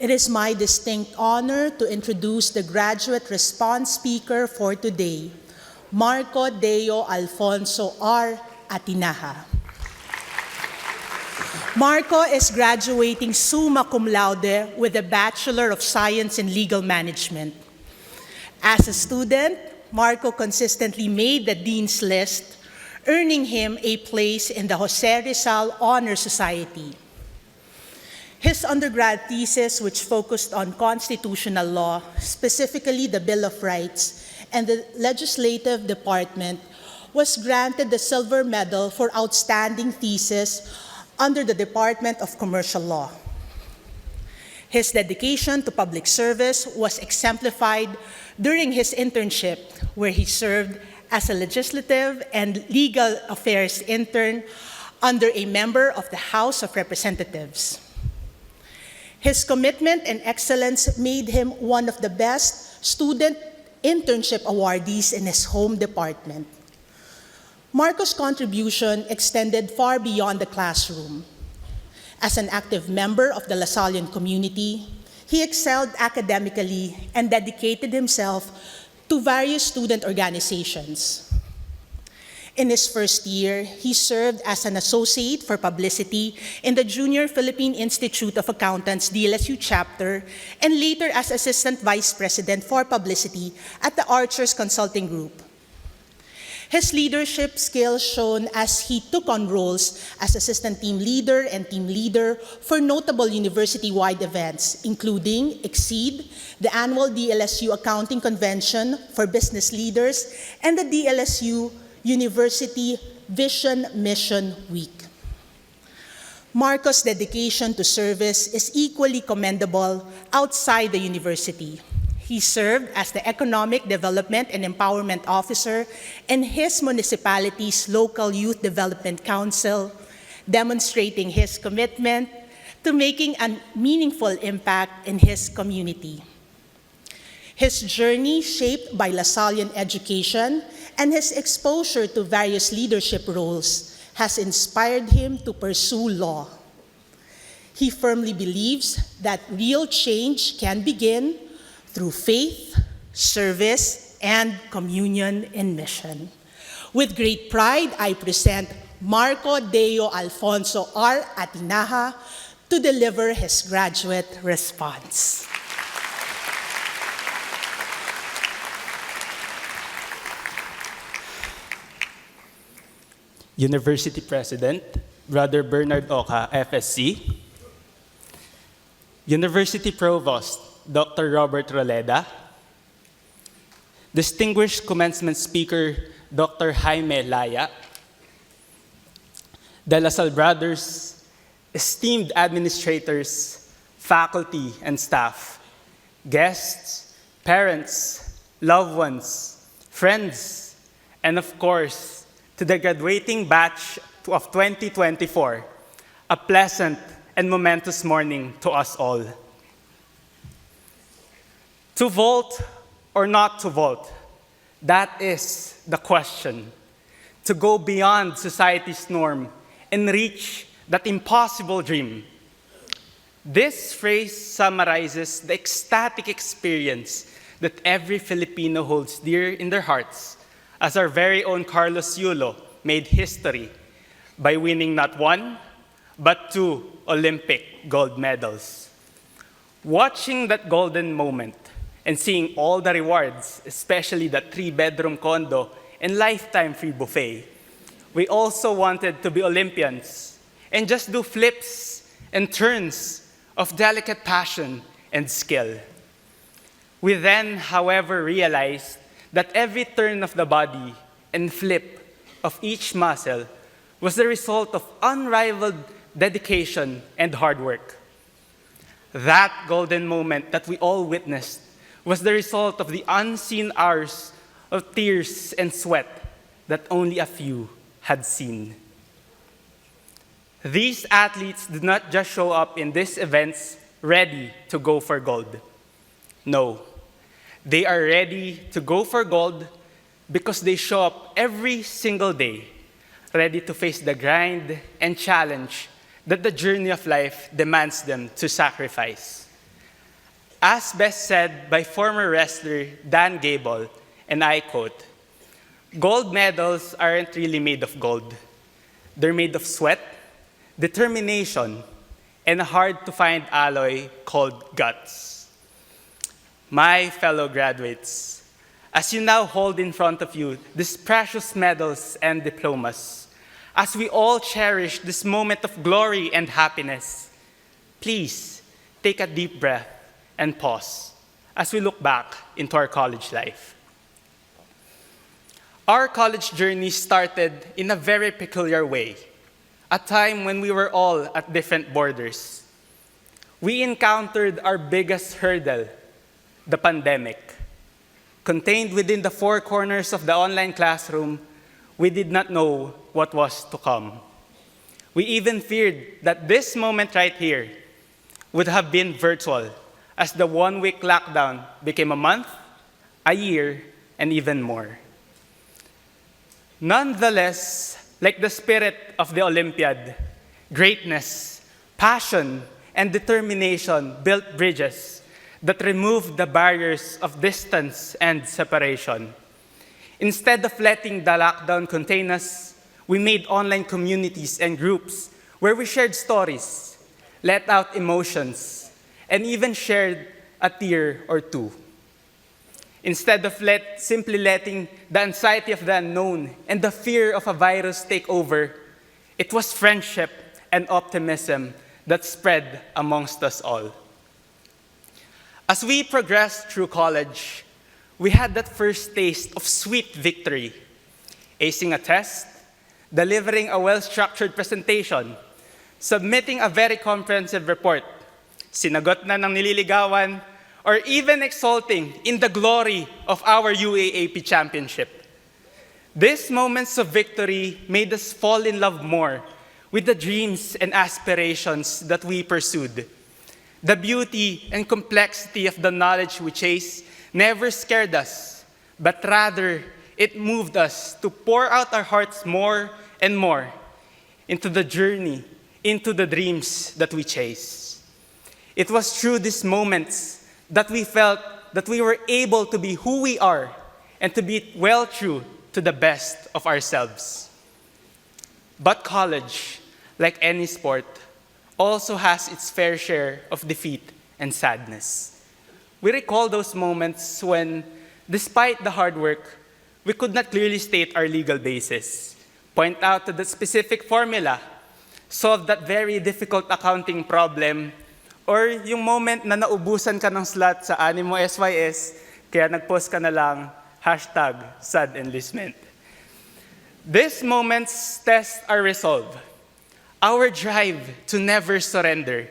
It is my distinct honor to introduce the graduate response speaker for today, Marco Deo Alfonso R. Atinaja. Marco is graduating summa cum laude with a Bachelor of Science in Legal Management. As a student, Marco consistently made the Dean's List, earning him a place in the Jose Rizal Honor Society. His undergrad thesis, which focused on constitutional law, specifically the Bill of Rights, and the legislative department, was granted the Silver Medal for Outstanding Thesis under the Department of Commercial Law. His dedication to public service was exemplified during his internship, where he served as a legislative and legal affairs intern under a member of the House of Representatives. His commitment and excellence made him one of the best student internship awardees in his home department. Marco's contribution extended far beyond the classroom. As an active member of the Lasallian community, he excelled academically and dedicated himself to various student organizations. In his first year, he served as an associate for publicity in the Junior Philippine Institute of Accountants DLSU chapter, and later as assistant vice president for publicity at the Archers Consulting Group. His leadership skills shone as he took on roles as assistant team leader and team leader for notable university-wide events, including Exceed, the annual DLSU Accounting Convention for Business Leaders, and the DLSU University Vision Mission Week. Marco's dedication to service is equally commendable outside the university. He served as the Economic Development and Empowerment Officer in his municipality's local youth development council, demonstrating his commitment to making a meaningful impact in his community. His journey, shaped by Lasallian education and his exposure to various leadership roles, has inspired him to pursue law. He firmly believes that real change can begin through faith, service, and communion in mission. With great pride, I present Marco Deo Alfonso R. Atinaja to deliver his graduate response. University President, Brother Bernard Oca, FSC, University Provost, Dr. Robert Roleda, Distinguished Commencement Speaker, Dr. Jaime Laya, De La Salle Brothers, esteemed administrators, faculty and staff, guests, parents, loved ones, friends, and of course, to the graduating batch of 2024, a pleasant and momentous morning to us all. To vote or not to vote, that is the question. To go beyond society's norm and reach that impossible dream. This phrase summarizes the ecstatic experience that every Filipino holds dear in their hearts, as our very own Carlos Yulo made history by winning not one, but 2 Olympic gold medals. Watching that golden moment and seeing all the rewards, especially the 3-bedroom condo and lifetime free buffet, we also wanted to be Olympians and just do flips and turns of delicate passion and skill. We then, however, realized that every turn of the body and flip of each muscle was the result of unrivaled dedication and hard work. That golden moment that we all witnessed was the result of the unseen hours of tears and sweat that only a few had seen. These athletes did not just show up in these events ready to go for gold. No, they are ready to go for gold because they show up every single day, ready to face the grind and challenge that the journey of life demands them to sacrifice. As best said by former wrestler Dan Gable, and I quote, "Gold medals aren't really made of gold. They're made of sweat, determination, and a hard-to-find alloy called guts." My fellow graduates, as you now hold in front of you these precious medals and diplomas, as we all cherish this moment of glory and happiness, please take a deep breath and pause as we look back into our college life. Our college journey started in a very peculiar way, a time when we were all at different borders. We encountered our biggest hurdle, the pandemic. Contained within the four corners of the online classroom, we did not know what was to come. We even feared that this moment right here would have been virtual, as the one-week lockdown became a month, a year, and even more. Nonetheless, like the spirit of the Olympiad, greatness, passion, and determination built bridges that removed the barriers of distance and separation. Instead of letting the lockdown contain us, we made online communities and groups where we shared stories, let out emotions, and even shared a tear or two. Instead of simply letting the anxiety of the unknown and the fear of a virus take over, it was friendship and optimism that spread amongst us all. As we progressed through college, we had that first taste of sweet victory, acing a test, delivering a well-structured presentation, submitting a very comprehensive report, sinagot na ng nililigawan, or even exulting in the glory of our UAAP championship. These moments of victory made us fall in love more with the dreams and aspirations that we pursued. The beauty and complexity of the knowledge we chased never scared us, but rather it moved us to pour out our hearts more and more into the journey, into the dreams that we chase. It was through these moments that we felt that we were able to be who we are and to be well true to the best of ourselves. But college, like any sport, also has its fair share of defeat and sadness. We recall those moments when, despite the hard work, we could not clearly state our legal basis, point out to the specific formula, solve that very difficult accounting problem, or yung moment na naubusan ka ng slot sa Animo SYS, kaya nag-post ka na lang, #SADEnlistment. These moments test our resolve, our drive to never surrender.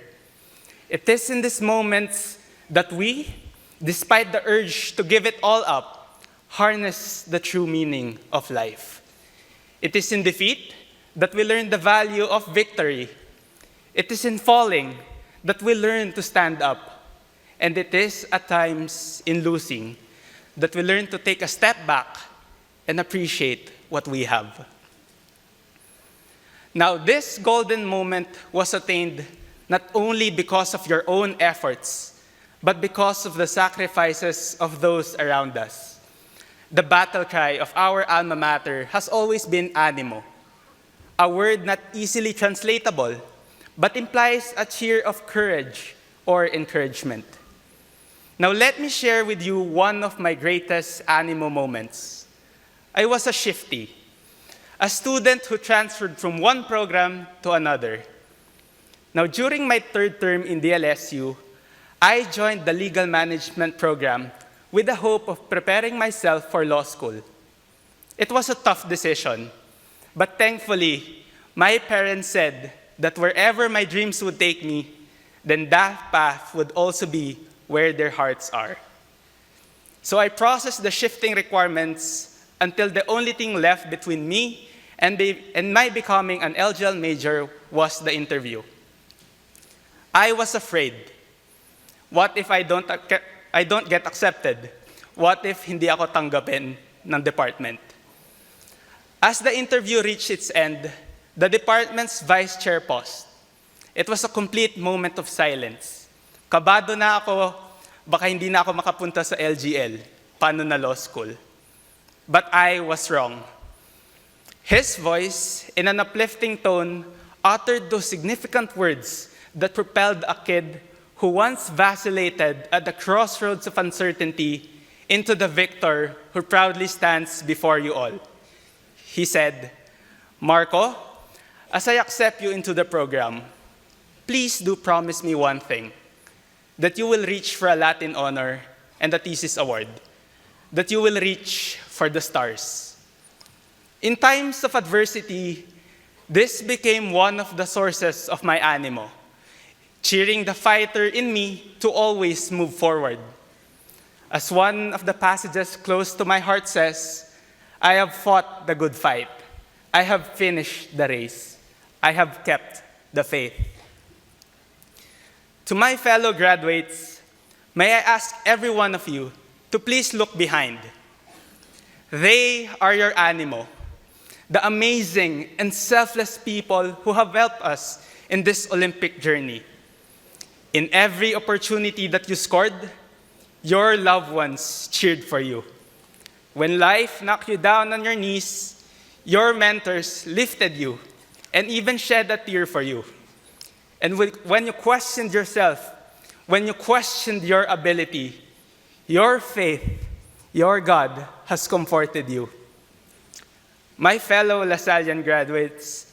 It is in these moments that we, despite the urge to give it all up, harness the true meaning of life. It is in defeat that we learn the value of victory. It is in falling that we learn to stand up. And it is at times in losing that we learn to take a step back and appreciate what we have. Now, this golden moment was attained not only because of your own efforts, but because of the sacrifices of those around us. The battle cry of our alma mater has always been animo, a word not easily translatable, but implies a cheer of courage or encouragement. Now, let me share with you one of my greatest animo moments. I was a shifty, a student who transferred from one program to another. Now, during my third term in DLSU, I joined the legal management program with the hope of preparing myself for law school. It was a tough decision, but thankfully, my parents said that wherever my dreams would take me, then that path would also be where their hearts are. So I processed the shifting requirements until the only thing left between me and my becoming an LGL major was the interview. I was afraid. What if I don't get accepted? What if hindi ako tanggapin ng department? As the interview reached its end, the department's vice chair paused. It was a complete moment of silence. Kabado na ako, baka hindi na ako makapunta sa LGL, paano na law school. But I was wrong. His voice, in an uplifting tone, uttered those significant words that propelled a kid who once vacillated at the crossroads of uncertainty into the victor who proudly stands before you all. He said, "Marco, as I accept you into the program, please do promise me one thing, that you will reach for a Latin honor and a thesis award, that you will reach for the stars." In times of adversity, this became one of the sources of my animo, cheering the fighter in me to always move forward. As one of the passages close to my heart says, "I have fought the good fight. I have finished the race. I have kept the faith." To my fellow graduates, may I ask every one of you to please look behind. They are your animo, the amazing and selfless people who have helped us in this Olympic journey. In every opportunity that you scored, your loved ones cheered for you. When life knocked you down on your knees, your mentors lifted you and even shed a tear for you. And when you questioned yourself, when you questioned your ability, your faith, your God has comforted you. My fellow Lasallian graduates,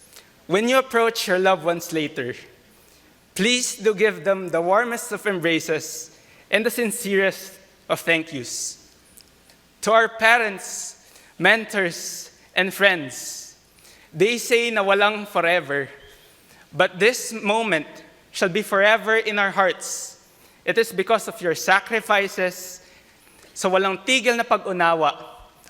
when you approach your loved ones later, please do give them the warmest of embraces and the sincerest of thank yous. To our parents, mentors, and friends, they say na walang forever, but this moment shall be forever in our hearts. It is because of your sacrifices, sa walang tigil na pag-unawa,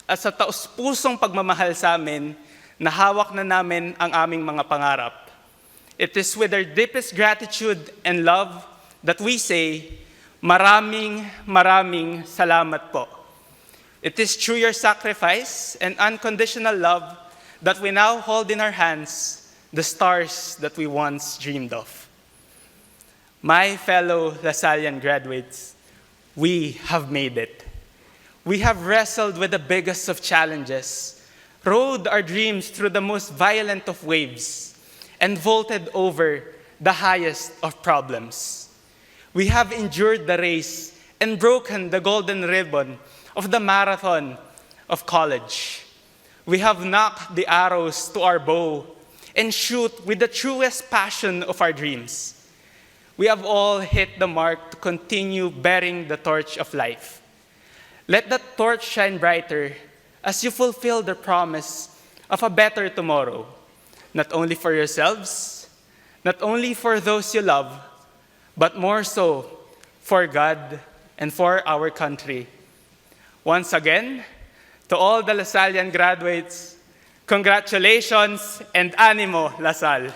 at sa taus-pusong pagmamahal sa amin, na hawak na namin ang aming mga pangarap. It is with our deepest gratitude and love that we say, maraming salamat po. It is through your sacrifice and unconditional love that we now hold in our hands the stars that we once dreamed of. My fellow Lasallian graduates, we have made it. We have wrestled with the biggest of challenges, rode our dreams through the most violent of waves, and vaulted over the highest of problems. We have endured the race and broken the golden ribbon of the marathon of college. We have knocked the arrows to our bow and shoot with the truest passion of our dreams. We have all hit the mark to continue bearing the torch of life. Let that torch shine brighter as you fulfill the promise of a better tomorrow, not only for yourselves, not only for those you love, but more so for God and for our country. Once again, to all the Lasallian graduates, congratulations and animo, LaSalle.